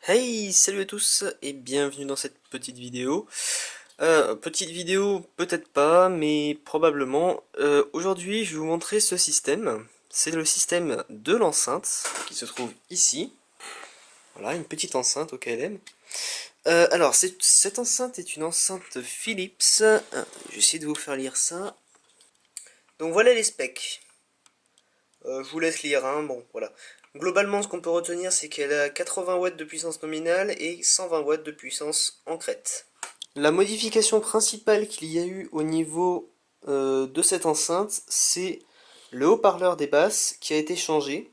Hey, salut à tous et bienvenue dans cette petite vidéo. Petite vidéo, peut-être pas, mais probablement. Aujourd'hui, je vais vous montrer ce système. C'est le système de l'enceinte qui se trouve ici. Voilà, une petite enceinte au KLM. Alors, cette enceinte est une enceinte Philips. Je vais essayer de vous faire lire ça. Donc voilà les specs. Je vous laisse lire, hein, bon, voilà. Globalement, ce qu'on peut retenir, c'est qu'elle a 80 watts de puissance nominale et 120 watts de puissance en crête. La modification principale qu'il y a eu au niveau de cette enceinte, c'est le haut-parleur des basses qui a été changé.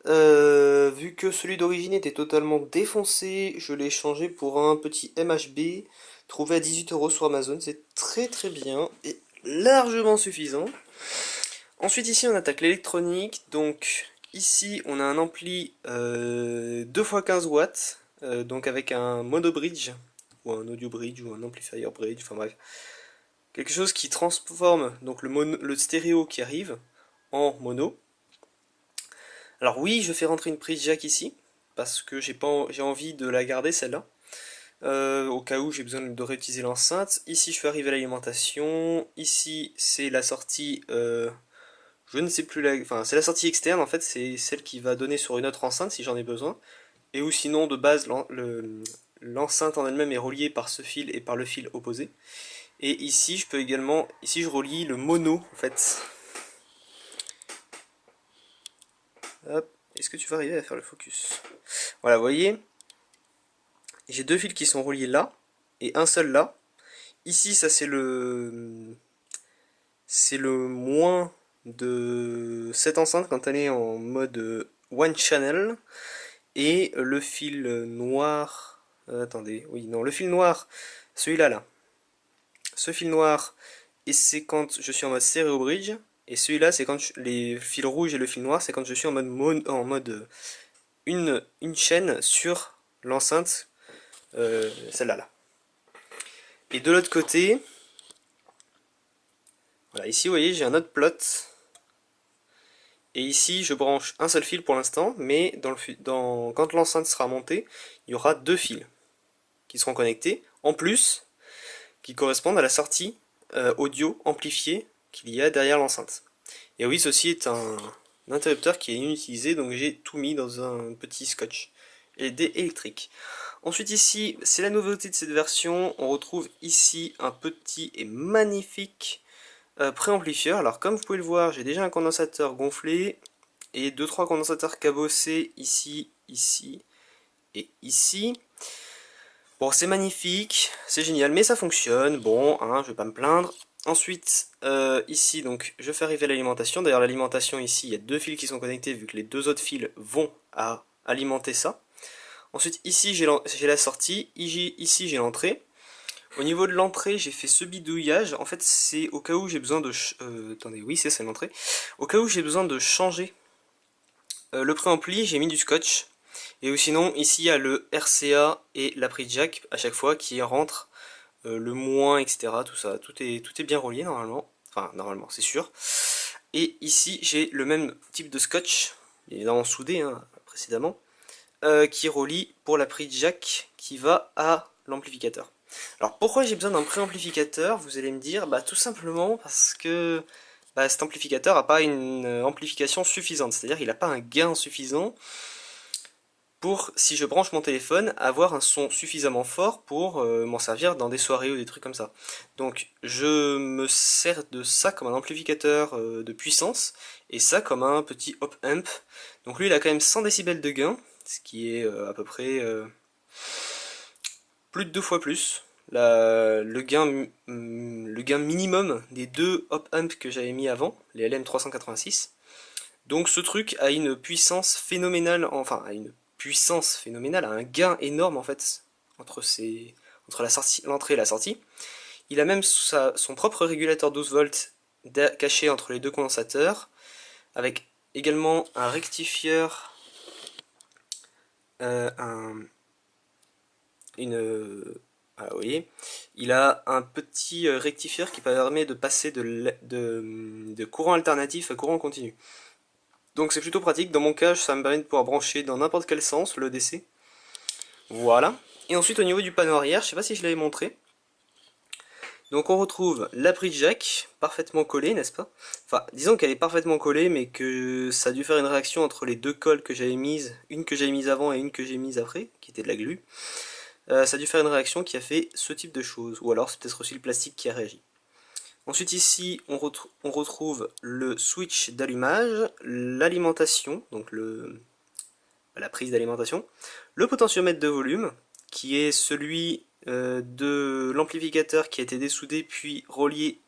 Vu que celui d'origine était totalement défoncé, je l'ai changé pour un petit MHB trouvé à 18 € sur Amazon. C'est très très bien et largement suffisant. Ensuite ici on attaque l'électronique, donc ici on a un ampli 2x15 watts, donc avec un mono bridge, ou un audio bridge, ou un amplifier bridge, enfin bref. Quelque chose qui transforme donc le stéréo qui arrive en mono. Alors oui, je fais rentrer une prise jack ici, parce que j'ai envie de la garder celle-là. Au cas où j'ai besoin de réutiliser l'enceinte. Ici je fais arriver l'alimentation, ici c'est la sortie je ne sais plus enfin c'est la sortie externe en fait, c'est celle qui va donner sur une autre enceinte si j'en ai besoin. Et ou sinon de base l'enceinte en elle-même est reliée par ce fil et par le fil opposé. Et ici je peux également, ici je relie le mono en fait. Hop, est-ce que tu vas arriver à faire le focus? Voilà, vous voyez, j'ai deux fils qui sont reliés là et un seul là. Ici ça c'est le moins de cette enceinte quand elle est en mode one channel. Et le fil noir, attendez, oui, non, le fil noir, celui-là, là. Ce fil noir, et c'est quand je suis en mode stéréo bridge. Et celui-là, c'est quand les fils rouges et le fil noir, c'est quand je suis en mode une chaîne sur l'enceinte, celle-là, là. Et de l'autre côté, voilà, ici, vous voyez, j'ai un autre plot. Et ici, je branche un seul fil pour l'instant, mais quand l'enceinte sera montée, il y aura deux fils qui seront connectés. En plus, qui correspondent à la sortie audio amplifiée qu'il y a derrière l'enceinte. Et oui, ceci est un interrupteur qui est inutilisé, donc j'ai tout mis dans un petit scotch LED électrique. Ensuite ici, c'est la nouveauté de cette version, on retrouve ici un petit et magnifique préamplifieur. Alors comme vous pouvez le voir, j'ai déjà un condensateur gonflé et 2-3 condensateurs cabossés ici, ici et ici. Bon, c'est magnifique, c'est génial, mais ça fonctionne, bon, hein, je vais pas me plaindre. Ensuite, ici, donc, je fais arriver l'alimentation. D'ailleurs, l'alimentation, ici, il y a deux fils qui sont connectés, vu que les deux autres fils vont à alimenter ça. Ensuite, ici, j'ai la sortie, ici, j'ai l'entrée. Au niveau de l'entrée, j'ai fait ce bidouillage. En fait, c'est au cas où j'ai besoin de... attendez, oui, c'est l'entrée. Au cas où j'ai besoin de changer le préampli, j'ai mis du scotch. Et sinon, ici, il y a le RCA et la prise jack à chaque fois qui rentre, le moins, etc. Tout ça, tout est bien relié normalement. Enfin, normalement, c'est sûr. Et ici, j'ai le même type de scotch, évidemment soudé hein, précédemment, qui relie pour la prise jack qui va à l'amplificateur. Alors pourquoi j'ai besoin d'un préamplificateur? Vous allez me dire, bah tout simplement parce que cet amplificateur n'a pas une amplification suffisante, c'est-à-dire qu'il n'a pas un gain suffisant pour, si je branche mon téléphone, avoir un son suffisamment fort pour m'en servir dans des soirées ou des trucs comme ça. Donc je me sers de ça comme un amplificateur de puissance, et ça comme un petit op amp. Donc lui il a quand même 100 décibels de gain, ce qui est à peu près plus de deux fois plus. Le gain minimum des deux op amp que j'avais mis avant, les LM386. Donc ce truc a une puissance phénoménale, enfin a une puissance phénoménale, a un gain énorme en fait entre l'entrée et la sortie. Il a même son propre régulateur 12 volts caché entre les deux condensateurs, avec également un rectifieur, un, une, vous voyez, il a un petit rectifieur qui permet de passer de courant alternatif à courant continu. Donc c'est plutôt pratique, dans mon cas ça me permet de pouvoir brancher dans n'importe quel sens le DC. Voilà. Et ensuite au niveau du panneau arrière, je sais pas si je l'avais montré. Donc on retrouve la prise jack, parfaitement collée, n'est-ce pas? Enfin, disons qu'elle est parfaitement collée, mais que ça a dû faire une réaction entre les deux colles que j'avais mises, une que j'avais mise avant et une que j'ai mise après, qui était de la glu. Ça a dû faire une réaction qui a fait ce type de choses, ou alors c'est peut-être aussi le plastique qui a réagi. Ensuite ici, on retrouve le switch d'allumage, l'alimentation, donc la prise d'alimentation, le potentiomètre de volume, qui est celui de l'amplificateur qui a été dessoudé puis relié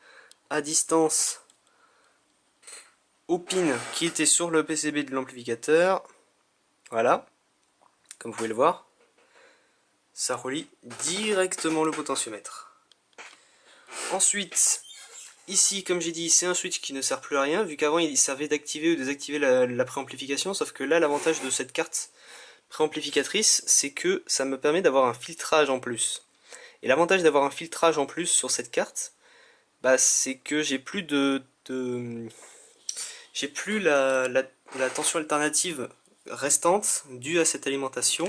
à distance au pin qui était sur le PCB de l'amplificateur. Voilà, comme vous pouvez le voir, ça relie directement le potentiomètre. Ensuite, ici, comme j'ai dit, c'est un switch qui ne sert plus à rien, vu qu'avant il servait d'activer ou désactiver la préamplification, sauf que là, l'avantage de cette carte préamplificatrice, c'est que ça me permet d'avoir un filtrage en plus. Et l'avantage d'avoir un filtrage en plus sur cette carte, bah, c'est que j'ai plus la tension alternative restante due à cette alimentation.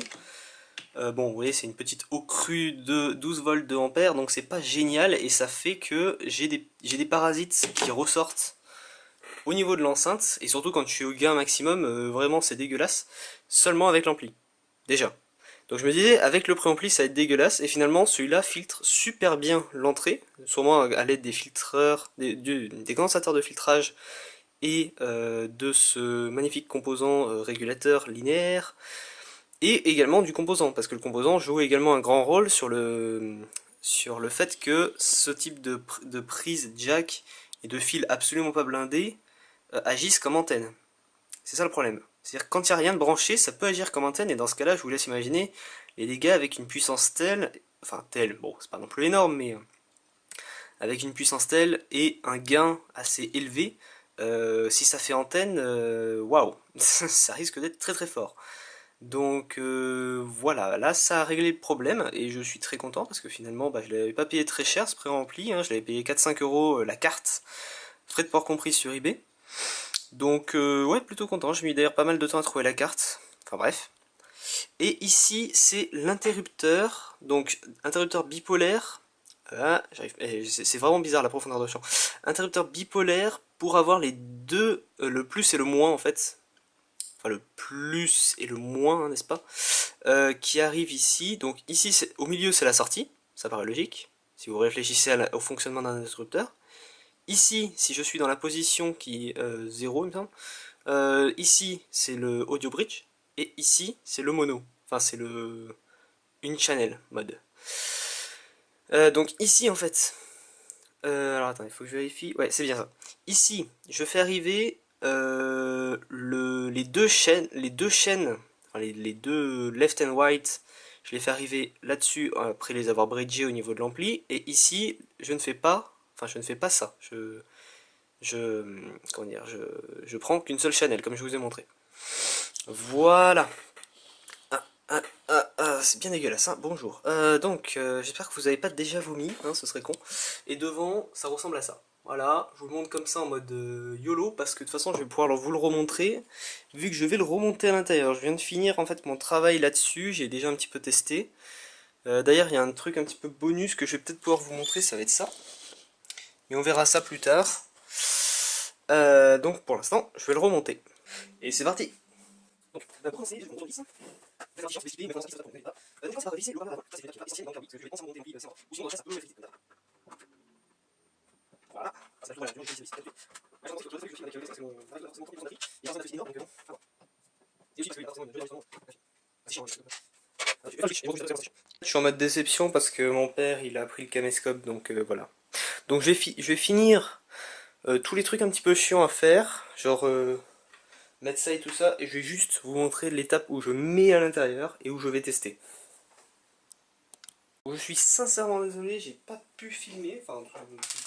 Bon, vous voyez, c'est une petite eau crue de 12 volts de ampères, donc c'est pas génial et ça fait que j'ai des parasites qui ressortent au niveau de l'enceinte, et surtout quand je suis au gain maximum, vraiment c'est dégueulasse, seulement avec l'ampli, déjà. Donc je me disais, avec le préampli ça va être dégueulasse, et finalement celui-là filtre super bien l'entrée, sûrement à l'aide des filtreurs, des condensateurs de filtrage, et de ce magnifique composant régulateur linéaire, et également du composant, parce que le composant joue également un grand rôle sur le fait que ce type de prise jack et de fil absolument pas blindé agissent comme antenne. C'est ça le problème. C'est-à-dire que quand il n'y a rien de branché, ça peut agir comme antenne, et dans ce cas-là, je vous laisse imaginer les dégâts avec une puissance telle, enfin telle, bon, c'est pas non plus énorme, mais avec une puissance telle et un gain assez élevé, si ça fait antenne, waouh, ça risque d'être très très fort. Donc voilà, là ça a réglé le problème et je suis très content parce que finalement bah, je l'avais pas payé très cher ce pré-rempli, hein, je l'avais payé 4-5 euros la carte, frais de port compris sur eBay. Donc ouais, plutôt content, j'ai mis d'ailleurs pas mal de temps à trouver la carte, enfin bref. Et ici c'est l'interrupteur, donc interrupteur bipolaire, c'est vraiment bizarre la profondeur de champ. Interrupteur bipolaire pour avoir les deux, le plus et le moins en fait, enfin le plus et le moins, hein, n'est-ce pas, qui arrive ici. Donc ici, au milieu, c'est la sortie, ça paraît logique, si vous réfléchissez au fonctionnement d'un interrupteur. Ici, si je suis dans la position qui est 0, il me semble, ici, c'est le audio bridge, et ici, c'est le mono, enfin c'est le une channel mode. Donc ici, en fait, alors attends, il faut que je vérifie, ouais, c'est bien ça. Ici, je fais arriver les deux chaînes, enfin, les deux left and right, je les fais arriver là-dessus après les avoir bridgés au niveau de l'ampli. Et ici, je ne fais pas, enfin je ne fais pas ça. Je, comment dire, je prends qu'une seule channel, comme je vous ai montré. Voilà. C'est bien dégueulasse, hein. Bonjour. Donc, j'espère que vous n'avez pas déjà vomi, hein, ce serait con. Et devant, ça ressemble à ça. Voilà, je vous le montre comme ça en mode YOLO, parce que de toute façon, je vais pouvoir vous le remontrer, vu que je vais le remonter à l'intérieur. Je viens de finir en fait mon travail là-dessus, j'ai déjà un petit peu testé. D'ailleurs, il y a un truc un petit peu bonus que je vais peut-être pouvoir vous montrer, ça va être ça. Mais on verra ça plus tard. Donc, pour l'instant, je vais le remonter. Et c'est parti. Donc, d'abord, c'est je monte ici. D'accord, je vais expliquer, mais pour l'instant, ça ne donc, ça va visser le haut-parleur. Ça, c'est une essentielle, donc, oui, parce que je vais penser à monter l'ampli, c'est bon. Ou sinon, dans le cas, ça peut effectuer comme ça. Voilà, ça tourne à la durée, c'est tout de suite. Moi, je pense que le truc, je filme avec parce que c'est mon premier batterie, et personne n'a fait énorme, donc bon, enfin. Et aussi parce que forcément, une durée c'est chiant, je suis en mode déception parce que mon père il a pris le caméscope, donc voilà. Donc je vais finir tous les trucs un petit peu chiants à faire, genre mettre ça et tout ça, et je vais juste vous montrer l'étape où je mets à l'intérieur et où je vais tester. Je suis sincèrement désolé, j'ai pas pu filmer, enfin en tout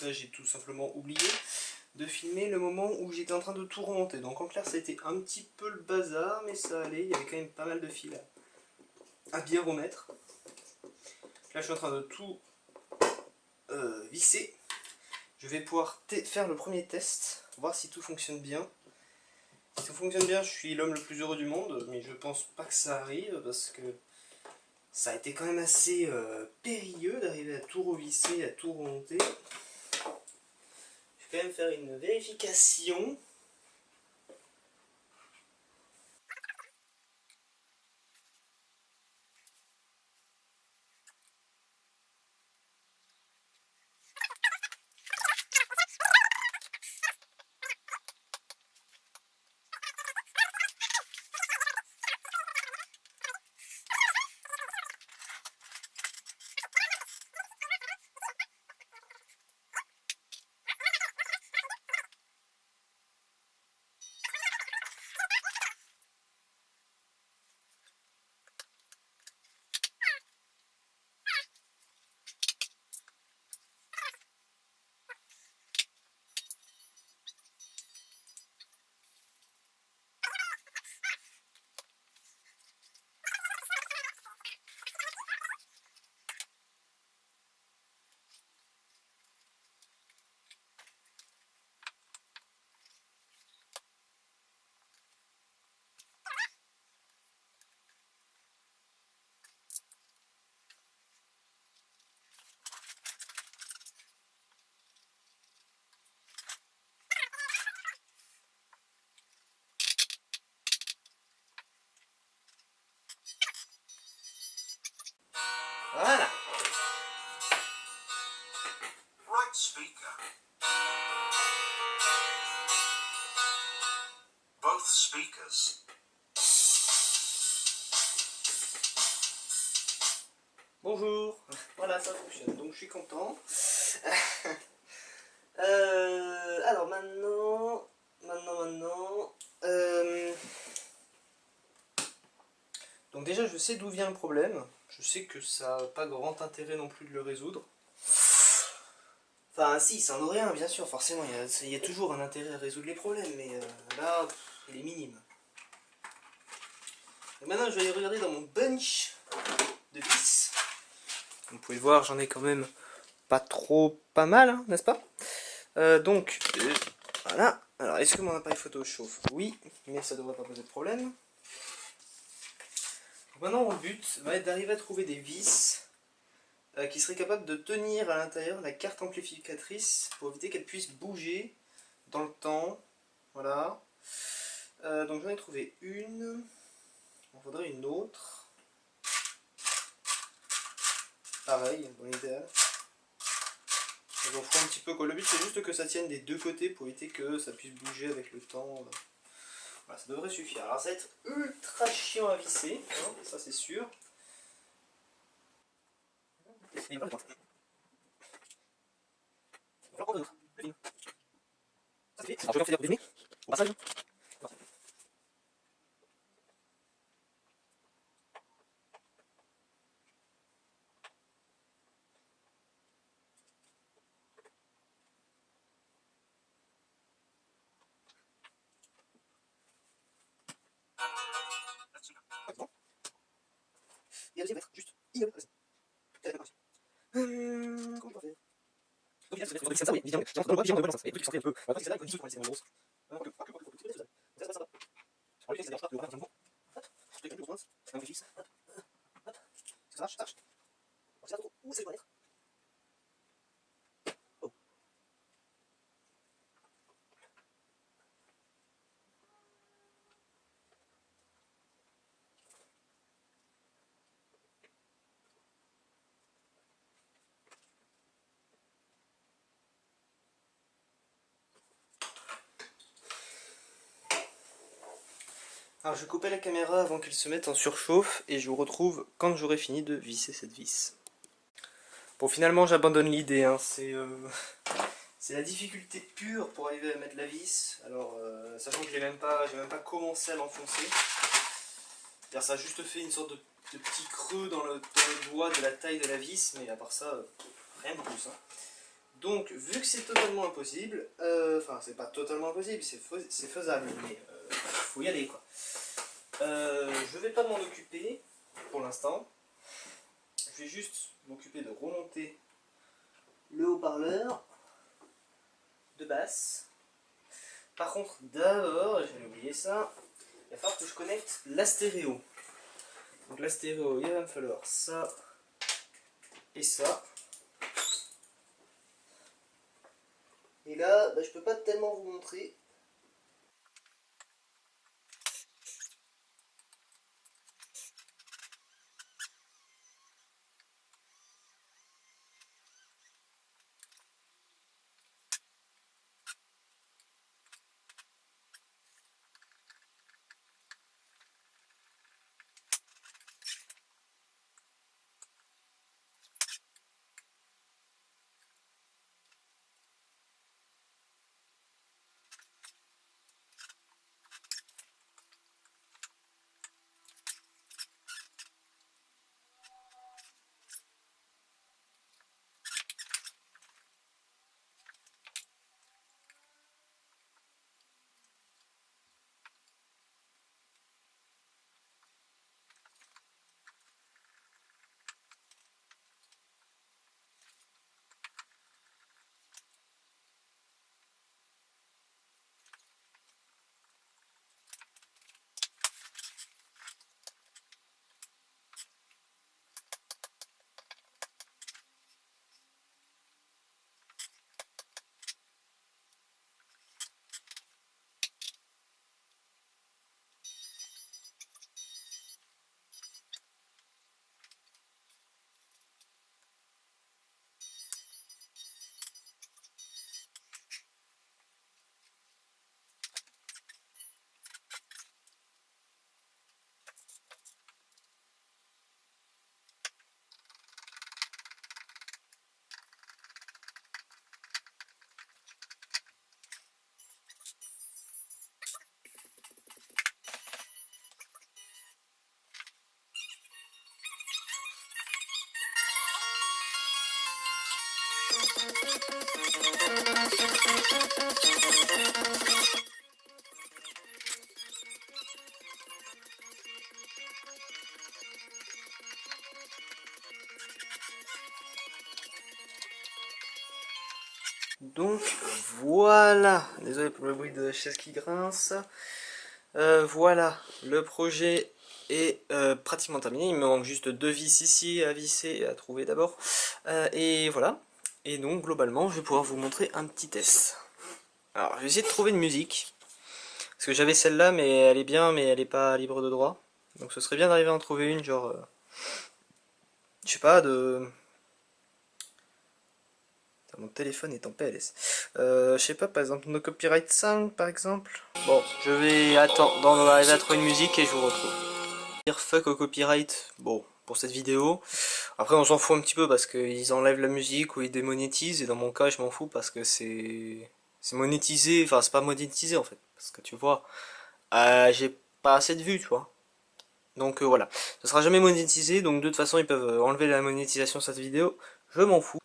cas j'ai tout simplement oublié de filmer le moment où j'étais en train de tout remonter. Donc en clair ça a été un petit peu le bazar, mais ça allait, il y avait quand même pas mal de fils à bien remettre. Là je suis en train de tout visser. Je vais pouvoir faire le premier test, voir si tout fonctionne bien. Si tout fonctionne bien, je suis l'homme le plus heureux du monde, mais je pense pas que ça arrive parce que Ça a été quand même assez périlleux d'arriver à tout revisser, à tout remonter. Je vais quand même faire une vérification. Voilà. Right speaker. Both speakers. Bonjour. Voilà, ça fonctionne. Donc je suis content. Alors maintenant. Donc déjà, je sais d'où vient le problème. Je sais que ça n'a pas grand intérêt non plus de le résoudre. Enfin, si, ça en aurait un, bien sûr, forcément. Il y a toujours un intérêt à résoudre les problèmes, mais là, il est minime. Donc maintenant, je vais aller regarder dans mon bunch de vis. Vous pouvez le voir, j'en ai quand même pas mal, hein, n'est-ce pas? Voilà. Alors, est-ce que mon appareil photo chauffe? Oui, mais ça devrait pas poser de problème. Donc maintenant, mon but va être d'arriver à trouver des vis qui seraient capables de tenir à l'intérieur la carte amplificatrice pour éviter qu'elle puisse bouger dans le temps. Voilà. Donc j'en ai trouvé une. Il en faudrait une autre. Pareil, dans l'idéal. Je m'en fous un petit peu quoi. Le but c'est juste que ça tienne des deux côtés pour éviter que ça puisse bouger avec le temps. Voilà, ça devrait suffire. Alors ça va être ultra chiant à visser, hein, ça c'est sûr. Et la deuxième va être juste ignoble. Comment je dois faire? Donc, il y a comme ça, oui, évidemment. J'entre dans le bras, dans ça. Et le truc centré un peu. Voilà, c'est là, il faut c'est grosse. Ça va. Alors, lui, ça dérange pas, le bras, hop, je te calme, un peu fixe, hop, ça marche, ça marche. Alors, c'est là, trop, où ça doit être? Oh. Alors, je vais couper la caméra avant qu'elle se mette en surchauffe et je vous retrouve quand j'aurai fini de visser cette vis. Bon, finalement, j'abandonne l'idée, hein. C'est la difficulté pure pour arriver à mettre la vis. Alors, sachant que j'ai même pas commencé à l'enfoncer. C'est-à-dire, ça a juste fait une sorte de petit creux dans le bois de la taille de la vis, mais à part ça, rien de plus, hein. Donc, vu que c'est totalement impossible, enfin, c'est pas totalement impossible, c'est faisable, mais faut y aller, quoi. Je vais pas m'en occuper pour l'instant. Je vais juste m'occuper de remonter le haut-parleur de basse. Par contre, d'abord, j'avais oublié ça, il va falloir que je connecte la stéréo. Donc la stéréo, il va me falloir ça et ça. Et là, bah, je peux pas tellement vous montrer. Donc voilà, désolé pour le bruit de chaise qui grince. Voilà, le projet est pratiquement terminé. Il me manque juste 2 vis ici à visser et à trouver d'abord. Et voilà. Et donc globalement, je vais pouvoir vous montrer un petit test. Alors, je vais essayer de trouver une musique. Parce que j'avais celle-là, mais elle est bien, mais elle est pas libre de droit. Donc ce serait bien d'arriver à en trouver une, genre... je sais pas, de... Mon téléphone est en PLS. Je sais pas, par exemple, No Copyright Sound, par exemple. Bon, je vais attendre d'arriver à trouver une musique et je vous retrouve. Dire fuck au copyright, bon, pour cette vidéo. Après, on s'en fout un petit peu parce qu'ils enlèvent la musique ou ils démonétisent. Et dans mon cas, je m'en fous parce que c'est monétisé. Enfin, c'est pas monétisé en fait. Parce que tu vois, j'ai pas assez de vues, tu vois. Donc voilà, ça sera jamais monétisé. Donc de toute façon, ils peuvent enlever la monétisation de cette vidéo. Je m'en fous.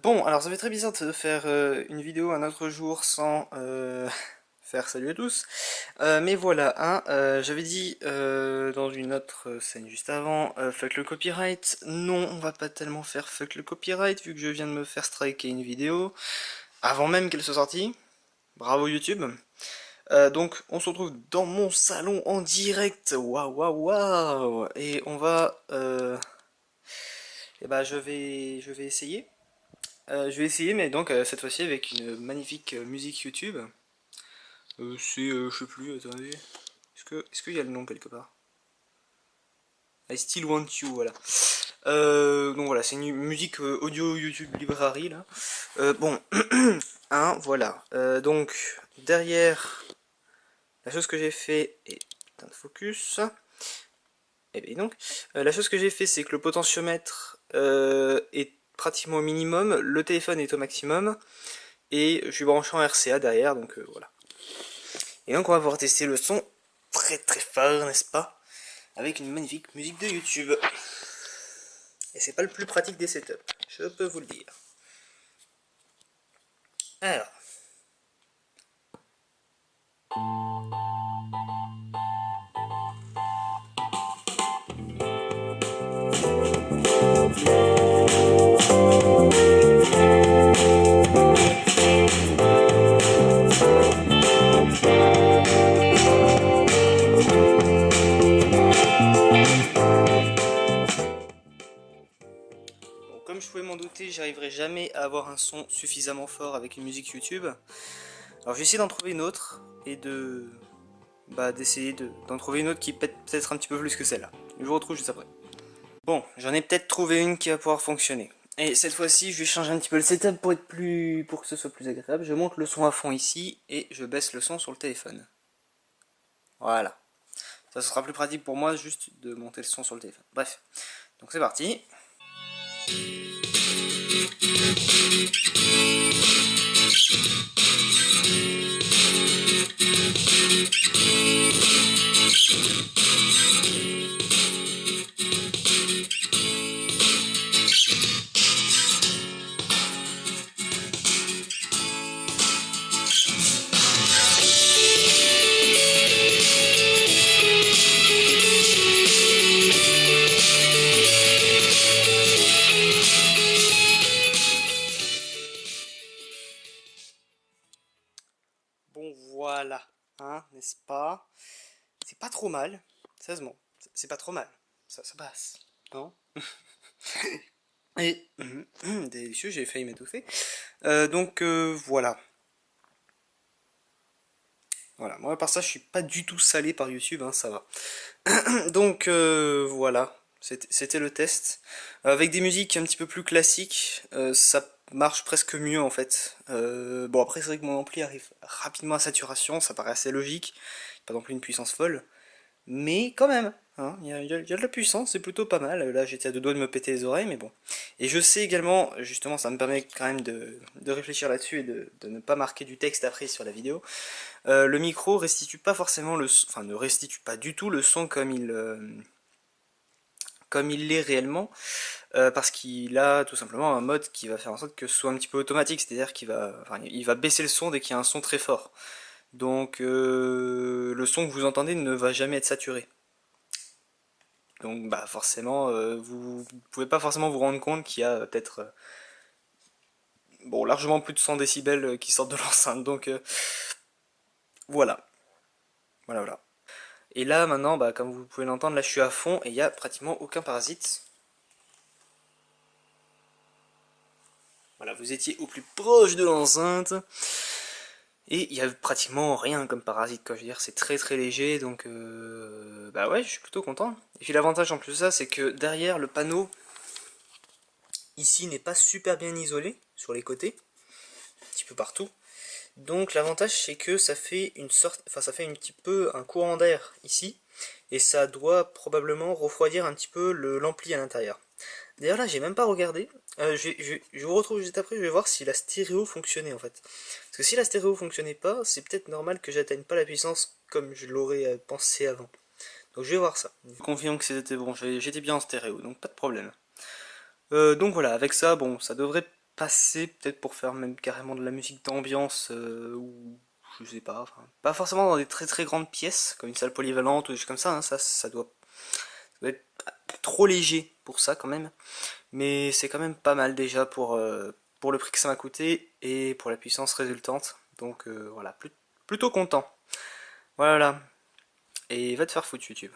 Bon, alors ça fait très bizarre de faire une vidéo un autre jour sans faire salut à tous. Mais voilà, hein, j'avais dit dans une autre scène juste avant, fuck le copyright. Non, on va pas tellement faire fuck le copyright vu que je viens de me faire striker une vidéo avant même qu'elle soit sortie. Bravo YouTube. Donc on se retrouve dans mon salon en direct. Waouh waouh waouh. Et on va... et bah je vais essayer. Je vais essayer, mais donc cette fois-ci avec une magnifique musique YouTube. C'est, je sais plus, attendez. Est-ce qu'il y a le nom quelque part? I Still Want You, voilà. Donc voilà, c'est une musique audio YouTube Library là. Bon, hein, voilà. Donc derrière, la chose que j'ai fait est putain de focus. Et bien donc, la chose que j'ai fait, c'est que le potentiomètre est pratiquement au minimum, le téléphone est au maximum, et je suis branché en RCA derrière, donc voilà. Et donc on va pouvoir tester le son très très fort, n'est-ce pas? Avec une magnifique musique de YouTube. Et c'est pas le plus pratique des setups, je peux vous le dire. Alors. Comme je pouvais m'en douter, j'arriverai jamais à avoir un son suffisamment fort avec une musique YouTube. Alors je vais essayer d'en trouver une autre et d'essayer d'en trouver une autre qui pète peut-être un petit peu plus que celle-là. Je vous retrouve juste après. Bon, j'en ai peut-être trouvé une qui va pouvoir fonctionner. Et cette fois-ci, je vais changer un petit peu le setup pour que ce soit plus agréable. Je monte le son à fond ici et je baisse le son sur le téléphone. Voilà. Ça sera plus pratique pour moi juste de monter le son sur le téléphone. Bref, donc c'est parti. Bon voilà, hein, n'est-ce pas? C'est pas trop mal, sérieusement, c'est pas trop mal, ça passe, non? Et délicieux, j'ai failli m'étouffer. Voilà. Voilà, moi par ça je suis pas du tout salé par YouTube, hein, ça va. Voilà, c'était le test. Avec des musiques un petit peu plus classiques, ça marche presque mieux en fait. Bon après c'est vrai que mon ampli arrive rapidement à saturation, ça paraît assez logique, pas non plus une puissance folle. Mais quand même, hein, y a de la puissance, c'est plutôt pas mal. Là, j'étais à deux doigts de me péter les oreilles, mais bon. Et je sais également, justement, ça me permet quand même de réfléchir là-dessus et de ne pas marquer du texte après sur la vidéo. Le micro restitue pas forcément enfin, ne restitue pas du tout le son comme il l'est réellement, parce qu'il a tout simplement un mode qui va faire en sorte que ce soit un petit peu automatique, c'est-à-dire il va baisser le son dès qu'il y a un son très fort. Donc le son que vous entendez ne va jamais être saturé. Donc bah forcément, vous pouvez pas forcément vous rendre compte qu'il y a peut-être bon largement plus de 100 décibels qui sortent de l'enceinte. Donc voilà, voilà. Et là maintenant, bah, comme vous pouvez l'entendre, là je suis à fond et il n'y a pratiquement aucun parasite. Voilà, vous étiez au plus proche de l'enceinte. Et il y a pratiquement rien comme parasite, quoi. Je veux dire, c'est très très léger, donc bah ouais, je suis plutôt content. Et puis l'avantage en plus de ça, c'est que derrière le panneau, ici n'est pas super bien isolé sur les côtés, un petit peu partout. Donc l'avantage c'est que ça fait une sorte, enfin ça fait un petit peu un courant d'air ici, et ça doit probablement refroidir un petit peu l'ampli à l'intérieur. D'ailleurs là j'ai même pas regardé, je vous retrouve juste après, je vais voir si la stéréo fonctionnait en fait. Parce que si la stéréo fonctionnait pas, c'est peut-être normal que j'atteigne pas la puissance comme je l'aurais pensé avant. Donc je vais voir ça. Je confirme que c'était bon, j'étais bien en stéréo, donc pas de problème. Donc voilà, avec ça, bon, ça devrait passer peut-être pour faire même carrément de la musique d'ambiance ou je sais pas, enfin, pas forcément dans des très très grandes pièces comme une salle polyvalente ou des choses comme ça, hein, ça doit être trop léger pour ça quand même, mais c'est quand même pas mal déjà pour le prix que ça m'a coûté et pour la puissance résultante. Donc voilà, plutôt content. Voilà, et va te faire foutre YouTube.